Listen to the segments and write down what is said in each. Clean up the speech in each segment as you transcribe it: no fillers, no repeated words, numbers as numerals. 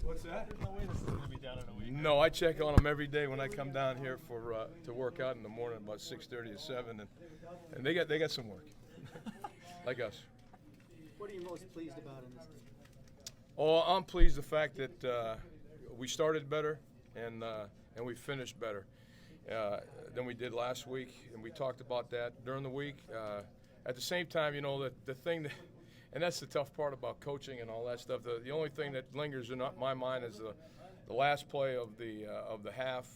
What's that? There's no way this is going to be down in a week. No, I check on them every day when I come down here for to work out in the morning, about 6:30 to 7, and they got some work, like us. What are you most pleased about in this game? Oh, I'm pleased the fact that we started better and we finished better than we did last week, and we talked about that during the week. At the same time, you know, the thing that, and that's the tough part about coaching and all that stuff. The only thing that lingers in my mind is the last play of the half.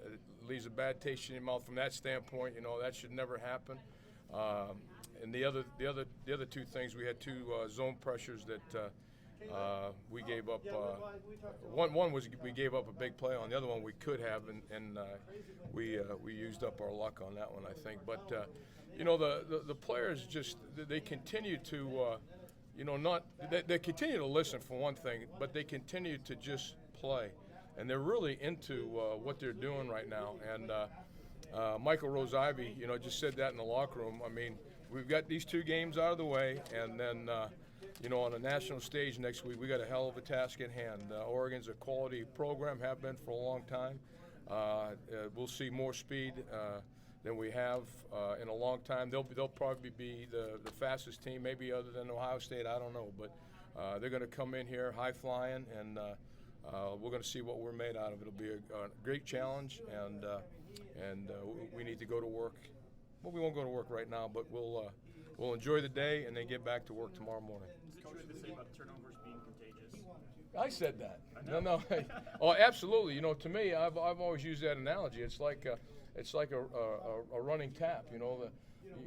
It leaves a bad taste in your mouth from that standpoint. You know, that should never happen. And the other two things, we had two zone pressures that we gave up. One was we gave up a big play on. The other one we could have, and we used up our luck on that one, I think. But you know, the players just they continue to you know they continue to listen for one thing, but they continue to just play, and they're really into what they're doing right now. And Michael Rose-Ivy, you know, just said that in the locker room. I mean, we've got these two games out of the way, and then you know, on a national stage next week, we got a hell of a task at hand. Oregon's a quality program, have been for a long time. We'll see more speed than we have in a long time. They'll probably be the fastest team, maybe other than Ohio State. I don't know, but they're going to come in here high flying, and we're going to see what we're made out of. It'll be a great challenge, and we need to go to work. Well, we won't go to work right now, but we'll enjoy the day and then get back to work tomorrow morning. Coach, to say about turnovers being contagious. I said that. No. Oh, absolutely. You know, to me, I've always used that analogy. It's like a running tap. You know,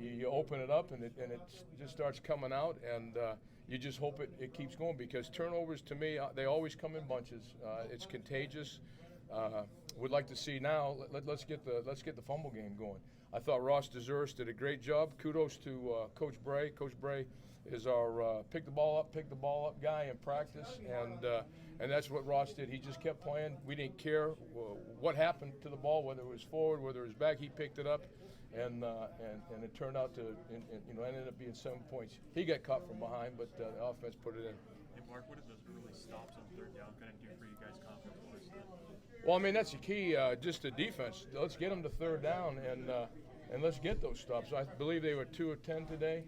you open it up and it just starts coming out, and you just hope it keeps going, because turnovers, to me, they always come in bunches. It's contagious. We'd like to see now. Let's get the fumble game going. I thought Ross Deseris did a great job. Kudos to Coach Bray. Coach Bray is our pick the ball up guy in practice, and that's what Ross did. He just kept playing. We didn't care what happened to the ball, whether it was forward, whether it was back. He picked it up, and it turned out to ended up being 7 points. He got caught from behind, but the offense put it in. Hey, Mark, what did those early stops on third down kind of do for you guys confidence-wise? Well, I mean, that's the key, just the defense. Let's get them to third down, and let's get those stops. I believe they were 2 of 10 today.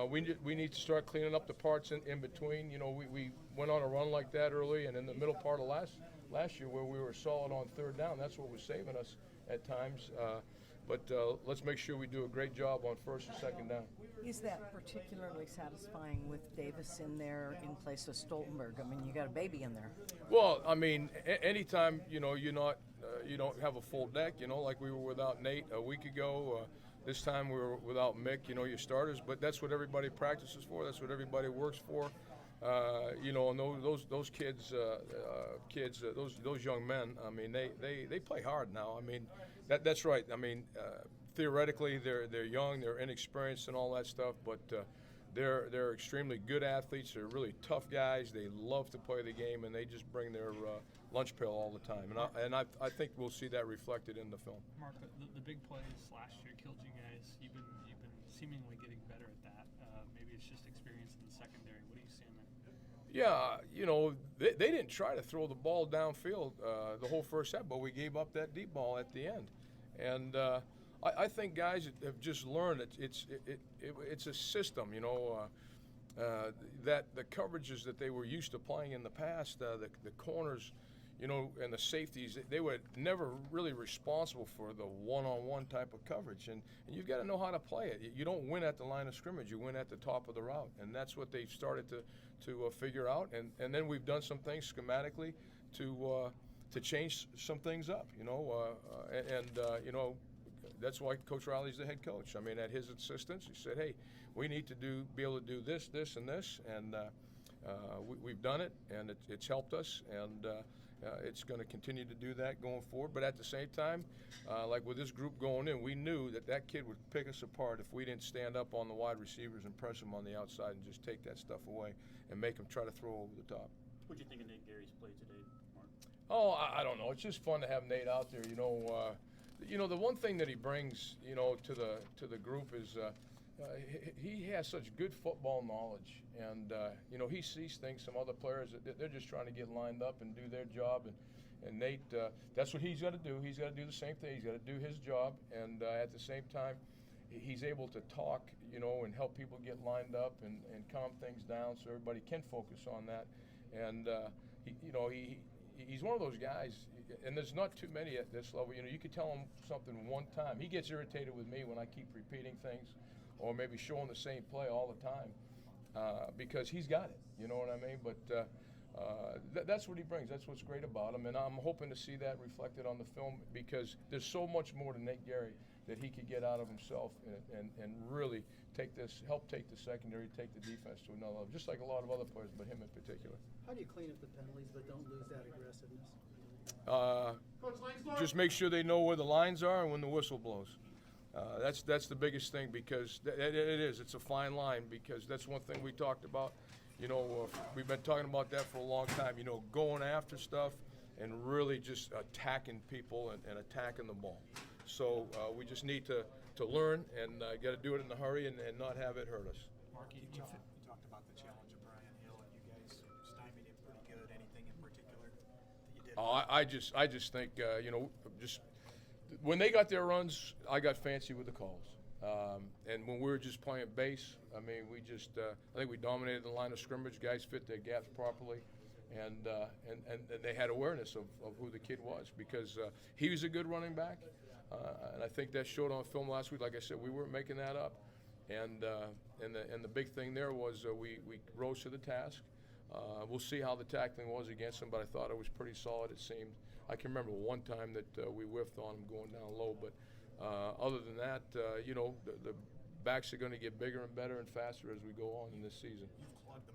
We need to start cleaning up the parts in between. You know, we went on a run like that early, and in the middle part of last year where we were solid on third down, that's what was saving us at times. But let's make sure we do a great job on first and second down. Is that particularly satisfying with Davis in there in place of Stoltenberg? I mean, you got a baby in there. Well, I mean, anytime, you know, you don't have a full deck, you know, like we were without Nate a week ago. This time we were without Mick, you know, your starters. But that's what everybody practices for. That's what everybody works for. You know, and those kids, those young men. I mean, they play hard now. I mean, that's right. I mean, theoretically they're young, they're inexperienced and all that stuff, but they're extremely good athletes. They're really tough guys. They love to play the game, and they just bring their lunch pail all the time. And I think we'll see that reflected in the film. Mark, the big plays last year killed you guys. You've been seemingly getting better at that. Maybe it's just experience in the secondary. What are you seeing there? Yeah, you know, they didn't try to throw the ball downfield the whole first half, but we gave up that deep ball at the end. And I think guys have just learned that it's a system, you know, that the coverages that they were used to playing in the past, the corners, you know, and the safeties, they were never really responsible for the one-on-one type of coverage. And you've got to know how to play it. You don't win at the line of scrimmage. You win at the top of the route. And that's what they've started to figure out. And then we've done some things schematically to change some things up, you know. You know, that's why Coach Riley's the head coach. I mean, at his insistence, he said, hey, we need to be able to do this, this, and this. And we've done it, and it's helped us. And it's going to continue to do that going forward. But at the same time, like with this group going in, we knew that kid would pick us apart if we didn't stand up on the wide receivers and press them on the outside and just take that stuff away and make them try to throw over the top. What do you think of Nate Gary's play today, Mark? Oh, I don't know. It's just fun to have Nate out there. You know, the one thing that he brings, you know, to the group is he has such good football knowledge, and you know, he sees things some other players that they're just trying to get lined up and do their job, and Nate, that's what he's got to do. He's got to do the same thing. He's got to do his job, and at the same time, he's able to talk, you know, and help people get lined up and calm things down so everybody can focus on that. And you know, he's one of those guys, and there's not too many at this level. You know, you could tell him something one time. He gets irritated with me when I keep repeating things, or maybe showing the same play all the time, because he's got it. You know what I mean? But that's what he brings. That's what's great about him, and I'm hoping to see that reflected on the film, because there's so much more to Nate Gary that he could get out of himself and really help take the secondary, take the defense to another level, just like a lot of other players, but him in particular. How do you clean up the penalties but don't lose that aggressiveness? Just make sure they know where the lines are and when the whistle blows. That's the biggest thing, because it's a fine line, because that's one thing we talked about. You know, we've been talking about that for a long time. You know, going after stuff and really just attacking people and attacking the ball. So we just need to learn and got to do it in a hurry and not have it hurt us. Mark, you talked about the challenge of Brian Hill, and you guys stymied him pretty good. Anything in particular that you did? I just think you know, just when they got their runs, I got fancy with the calls. And when we were just playing base, I mean, we just I think we dominated the line of scrimmage. Guys fit their gaps properly, and they had awareness of who the kid was, because he was a good running back, and I think that showed on film last week. Like I said, we weren't making that up, and the big thing there was we rose to the task. We'll see how the tackling was against him, but I thought it was pretty solid. It seemed. I can remember one time that we whiffed on him going down low, but other than that, you know, the backs are going to get bigger and better and faster as we go on in this season. You've clogged the